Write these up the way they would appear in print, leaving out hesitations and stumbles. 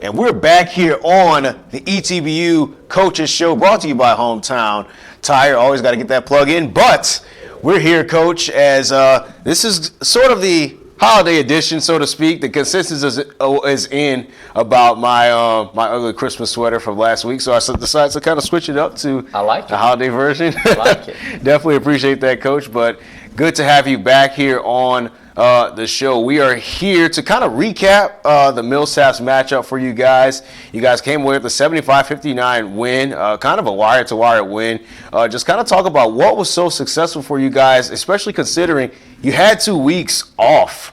And we're back here on the ETBU Coaches Show, brought to you by Hometown Tire. Always got to get that plug in. But we're here, Coach, as this is sort of the holiday edition, so to speak. The consensus is in about my ugly Christmas sweater from last week, so I decided to kind of switch it up to the holiday version. I like it. Definitely appreciate that, Coach. But good to have you back here on the show. We are here to kind of recap the Millsaps matchup for you guys. You guys came away with a 75-59 win, kind of a wire-to-wire win. Just kind of talk about what was so successful for you guys, especially considering you had 2 weeks off,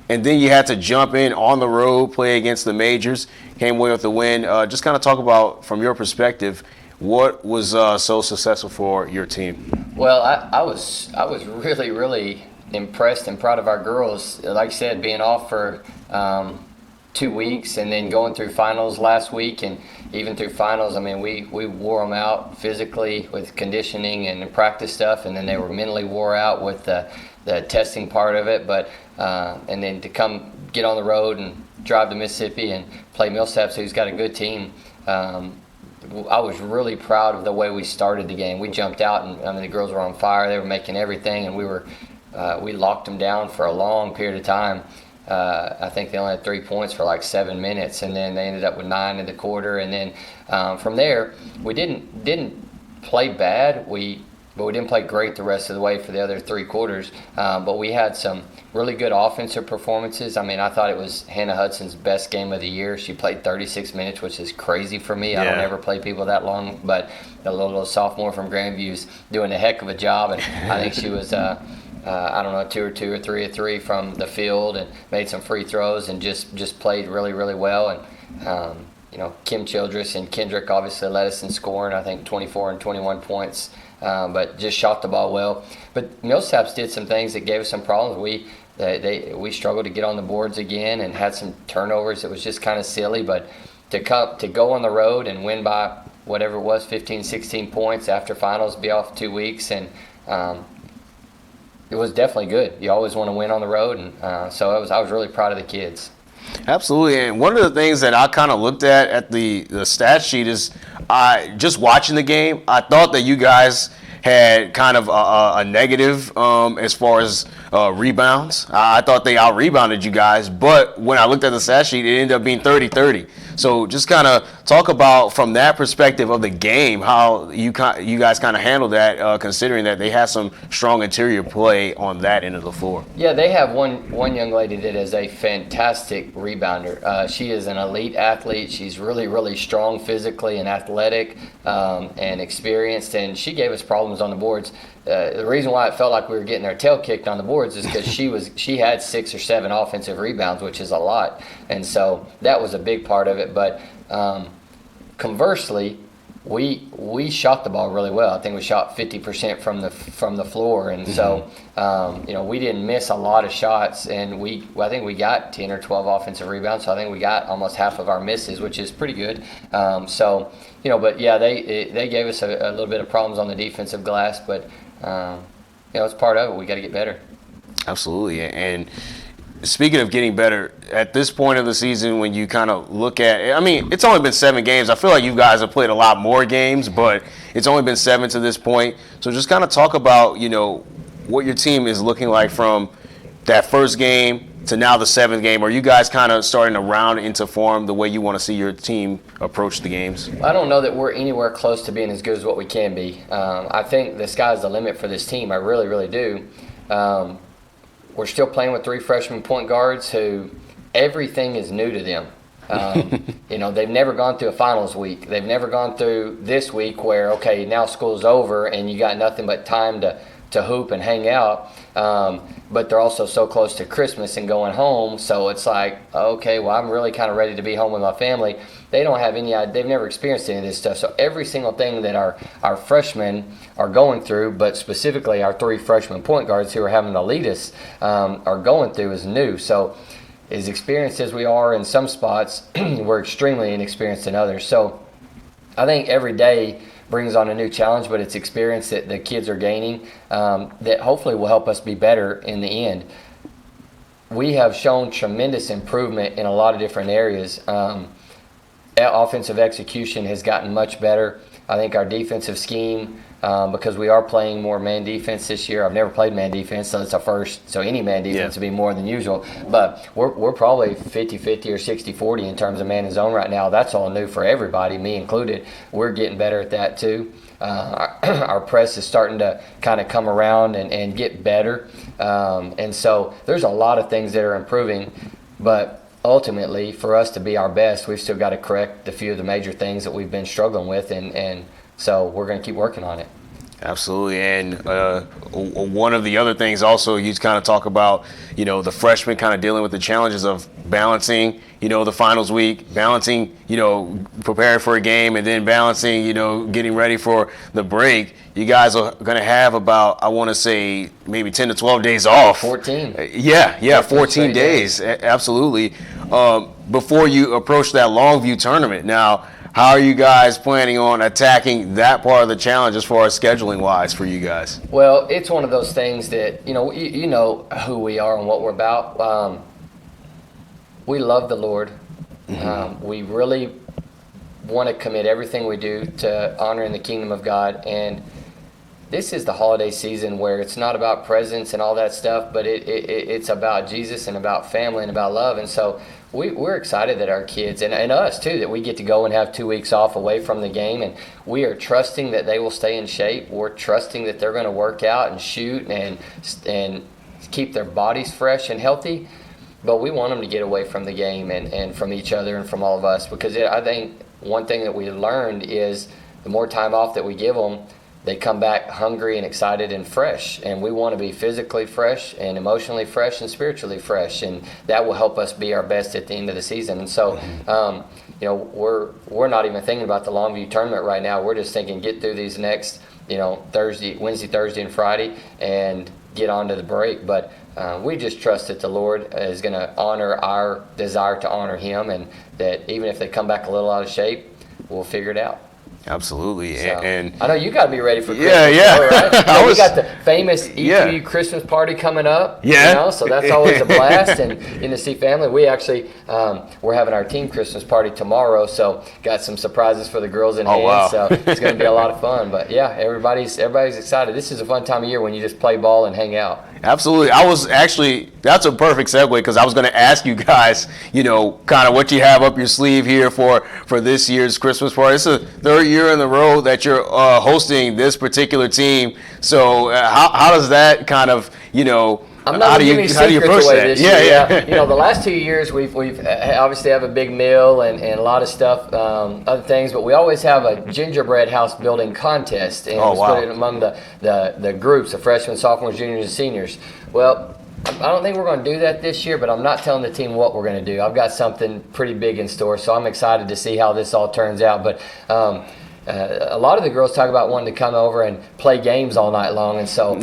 and then you had to jump in on the road, play against the majors, came away with the win. Just kind of talk about, from your perspective, what was so successful for your team? Well, I was really, really impressed and proud of our girls. Like I said, being off for 2 weeks and then going through finals last week, and even through finals, I mean, we wore them out physically with conditioning and practice stuff, and then they were mentally wore out with the testing part of it. But and then to come get on the road and drive to Mississippi and play Millsaps, who's got a good team. I was really proud of the way we started the game. We jumped out, and I mean, the girls were on fire. They were making everything, and we locked them down for a long period of time. I think they only had 3 points for like 7 minutes, and then they ended up with 9 in the quarter. And then from there, we didn't play bad. But we didn't play great the rest of the way for the other 3 quarters. But we had some really good offensive performances. I mean, I thought it was Hannah Hudson's best game of the year. She played 36 minutes, which is crazy for me. Yeah. I don't ever play people that long. But the little sophomore from Grandview's doing a heck of a job. And I think she was, 2 or 3 or 3 from the field, and made some free throws, and just played really, really well. And, Kim Childress and Kendrick obviously led us in scoring, I think 24 and 21 points. But just shot the ball well. But Millsaps did some things that gave us some problems. We struggled to get on the boards again and had some turnovers. It was just kind of silly. But to go on the road and win by whatever it was, 15, 16 points after finals, be off 2 weeks, and it was definitely good. You always want to win on the road, and so I was really proud of the kids. Absolutely, and one of the things that I kind of looked at the stat sheet is, just watching the game, I thought that you guys had kind of a negative as far as rebounds. I thought they out-rebounded you guys, but when I looked at the stat sheet, it ended up being 30-30. So just kind of talk about, from that perspective of the game, how you guys kind of handled that, considering that they had some strong interior play on that end of the floor. Yeah, they have one young lady that is a fantastic rebounder. She is an elite athlete. She's really, really strong physically and athletic, and experienced, and she gave us problems on the boards. The reason why it felt like we were getting our tail kicked on the boards is because she had 6 or 7 offensive rebounds, which is a lot, and so that was a big part of it. But conversely, we shot the ball really well. I think we shot 50% from the floor, and so we didn't miss a lot of shots, and I think we got 10 or 12 offensive rebounds. So I think we got almost half of our misses, which is pretty good. But yeah, they gave us a little bit of problems on the defensive glass, but it's part of it. We got to get better. Absolutely. And speaking of getting better, at this point of the season, when you kind of look at it, I mean, it's only been 7 games. I feel like you guys have played a lot more games, but it's only been 7 to this point. So just kind of talk about, what your team is looking like from that first game to now the 7th game. Are you guys kind of starting to round into form the way you want to see your team approach the games? I don't know that we're anywhere close to being as good as what we can be. I think the sky's the limit for this team. I really, really do. We're still playing with 3 freshman point guards who everything is new to them. They've never gone through a finals week. They've never gone through this week where, okay, now school's over and you got nothing but time to hoop and hang out. But they're also so close to Christmas and going home. So it's like, okay, well, I'm really kind of ready to be home with my family. They don't have any idea. They've never experienced any of this stuff. So every single thing that our freshmen are going through, but specifically our 3 freshman point guards who are having to lead us, are going through is new. So as experienced as we are in some spots, we're extremely inexperienced in others. So I think every day brings on a new challenge, but it's experience that the kids are gaining that hopefully will help us be better in the end. We have shown tremendous improvement in a lot of different areas. offensive execution has gotten much better. I think our defensive scheme, because we are playing more man defense this year. I've never played man defense, so it's our first. So any man defense would be more than usual. But we're probably 50-50 or 60-40 in terms of man and zone right now. That's all new for everybody, me included. We're getting better at that too. Our press is starting to kind of come around and get better. And so there's a lot of things that are improving. But ultimately, for us to be our best, we've still got to correct a few of the major things that we've been struggling with. And so we're going to keep working on it. Absolutely. And one of the other things also, you kind of talk about, the freshmen kind of dealing with the challenges of balancing, the finals week, balancing, preparing for a game, and then balancing, getting ready for the break. You guys are going to have about, I want to say, maybe 10 to 12 days off. 14. Yeah, 14 days. Absolutely. Before you approach that Longview tournament. Now, how are you guys planning on attacking that part of the challenge as far as scheduling-wise for you guys? Well, it's one of those things that, you know who we are and what we're about. We love the Lord. We really want to commit everything we do to honoring the kingdom of God. And this is the holiday season where it's not about presents and all that stuff, but it's about Jesus and about family and about love. And so we're excited that our kids, and us too, that we get to go and have 2 weeks off away from the game. And we are trusting that they will stay in shape. We're trusting that they're going to work out and shoot and keep their bodies fresh and healthy. But we want them to get away from the game and from each other and from all of us, because I think one thing that we learned is the more time off that we give them, they come back hungry and excited and fresh. And we want to be physically fresh and emotionally fresh and spiritually fresh. And that will help us be our best at the end of the season. And so, we're not even thinking about the Longview tournament right now. We're just thinking get through these next, Wednesday, Thursday, and Friday and get on to the break. But we just trust that the Lord is going to honor our desire to honor Him, and that even if they come back a little out of shape, we'll figure it out. Absolutely. So, and I know you got to be ready for Christmas. Yeah. Right? We got the famous ETU Christmas party coming up. Yeah. So that's always a blast. And to see family. We actually, we're having our team Christmas party tomorrow. So got some surprises for the girls in hand. Wow. So it's going to be a lot of fun. But yeah, everybody's excited. This is a fun time of year when you just play ball and hang out. Absolutely. That's a perfect segue, because I was going to ask you guys, kind of what you have up your sleeve here for this year's Christmas party. It's the third year in a row that you're hosting this particular team. So how does that kind of, I'm not going to give any secrets away this year. Yeah. The last 2 years we've obviously have a big meal and a lot of stuff, other things, but we always have a gingerbread house building contest, and we split it among the groups, the freshmen, sophomores, juniors, and seniors. Well, I don't think we're going to do that this year, but I'm not telling the team what we're going to do. I've got something pretty big in store, so I'm excited to see how this all turns out. But a lot of the girls talk about wanting to come over and play games all night long, and so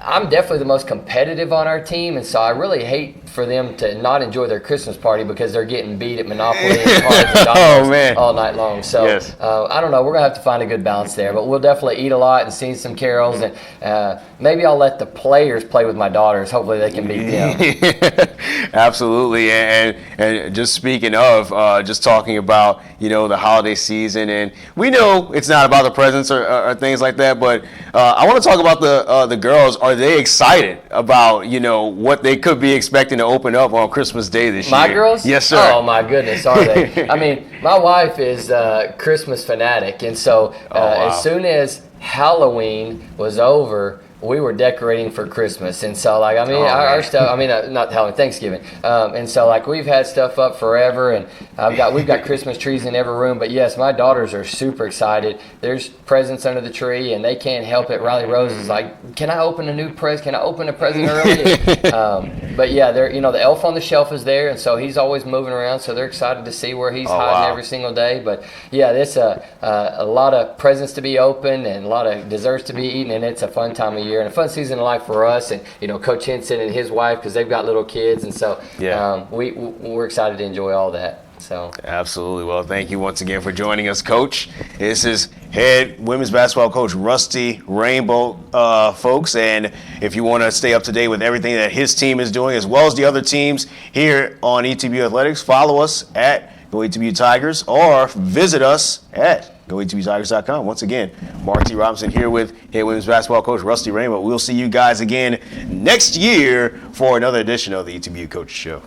I'm definitely the most competitive on our team, and so I really hate for them to not enjoy their Christmas party because they're getting beat at Monopoly and cards and dominoes all night long. So I don't know. We're gonna have to find a good balance there, but we'll definitely eat a lot and sing some carols, and maybe I'll let the players play with my daughters. Hopefully they can beat them. Absolutely. And just speaking of, just talking about the holiday season, and we know it's not about the presents or things like that, but I want to talk about the girls. Are they excited about what they could be expecting to open up on Christmas Day this year? My girls? Yes, sir. Oh my goodness, are they? I mean, my wife is a Christmas fanatic, and so as soon as Halloween was over, we were decorating for Christmas. And so our stuff, not Halloween, Thanksgiving. And so we've had stuff up forever, and we've got Christmas trees in every room. But yes, my daughters are super excited. There's presents under the tree, and they can't help it. Riley Rose is like, can I open a new present? Can I open a present early? But yeah, they're, the elf on the shelf is there, and so he's always moving around. So they're excited to see where he's hiding every single day. But yeah, there's a lot of presents to be opened and a lot of desserts to be eaten, and it's a fun time of year and a fun season of life for us, and Coach Henson and his wife, because they've got little kids, and so we're excited to enjoy all that. So absolutely. Well, thank you once again for joining us, Coach. This is head women's basketball coach Rusty Raibolt, folks. And if you want to stay up to date with everything that his team is doing, as well as the other teams here on ETBU Athletics, follow us at Go ETBU Tigers, or visit us at goetbtigers.com. Once again, Mark T. Robinson here with head women's basketball coach Rusty Raibolt. We'll see you guys again next year for another edition of the ETBU Coach Show.